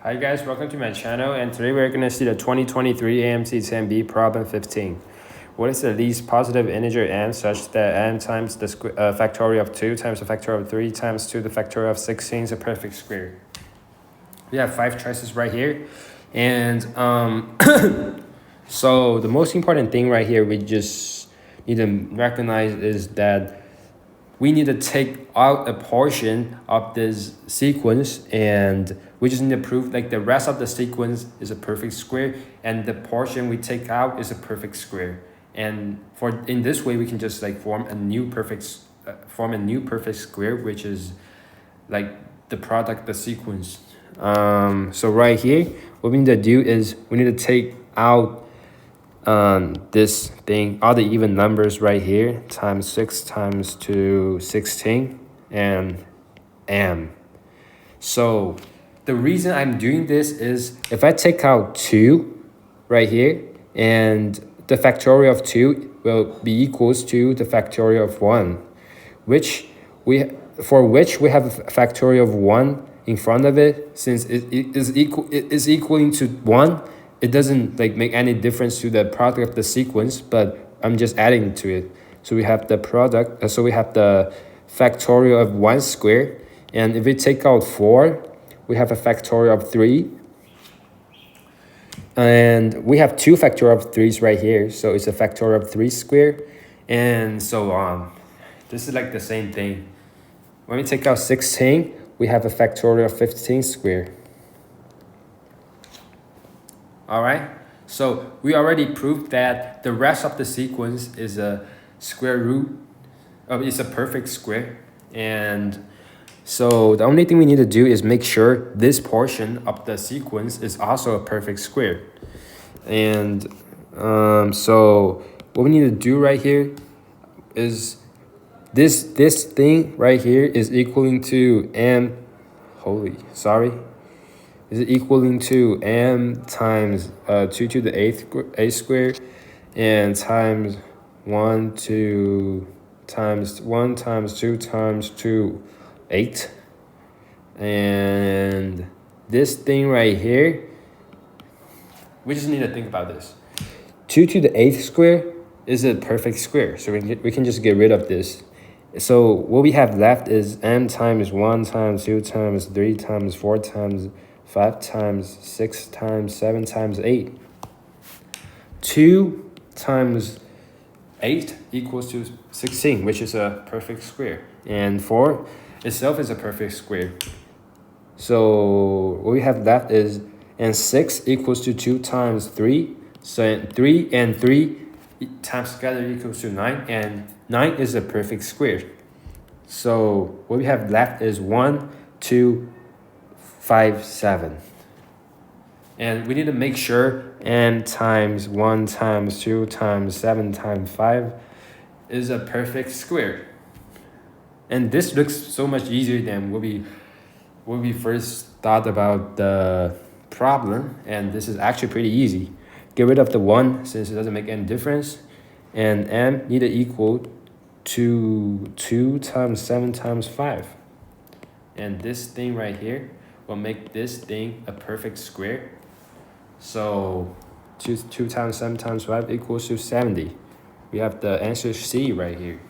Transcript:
Hi guys, welcome to my channel, and today we're going to see the 2023 AMC 10B problem 15. What is the least positive integer n such that n times the factorial of 2 times the factorial of 3 times 2 the factorial of 16 is a perfect square? We have 5 choices right here, and so the most important thing right here we just need to recognize is that we need to take out a portion of this sequence, and we just need to prove like the rest of the sequence is a perfect square and the portion we take out is a perfect square. And for in this way we can just like form a new perfect square, which is like the product of the sequence. So right here what we need to do is we need to take out this thing, all the even numbers right here, times 6 times 2 16 and m. So the reason I'm doing this is if I take out 2 right here, and the factorial of 2 will be equals to the factorial of 1, which we have a factorial of 1 in front of it. Since it is equaling to 1, it doesn't like make any difference to the product of the sequence, but I'm just adding to it. So we have the product, so we have the factorial of 1 squared, and if we take out 4, we have a factorial of 3, and we have 2 factorial of 3's right here, so it's a factorial of 3 squared, and so on. This is like the same thing. When we take out 16, we have a factorial of 15 squared. Alright, so we already proved that the rest of the sequence is a square root, it's a perfect square. And so the only thing we need to do is make sure this portion of the sequence is also a perfect square. And so what we need to do right here is this thing right here is equaling to is equaling to m times 2 to the 8th squared, and times 1 times 2 times 2 8, and this thing right here, we just need to think about this. 2 to the 8th square is a perfect square, so we can just get rid of this. So what we have left is m times 1 times 2 times 3 times 4 times 5 times 6 times 7 times 8. 2 times 8 equals to 16, which is a perfect square. And 4 itself is a perfect square. So what we have left is, and 6 equals to 2 times 3. So 3 and 3 times together equals to 9, and 9 is a perfect square. So what we have left is 1, 2, 5, 7. And we need to make sure n times 1 times 2 times 7 times 5 is a perfect square. And this looks so much easier than what we first thought about the problem, and this is actually pretty easy. Get rid of the 1 since it doesn't make any difference, and m need to equal to 2 times 7 times 5. And this thing right here will make this thing a perfect square. So 2 times 7 times 5 equals to 70. We have the answer C right here.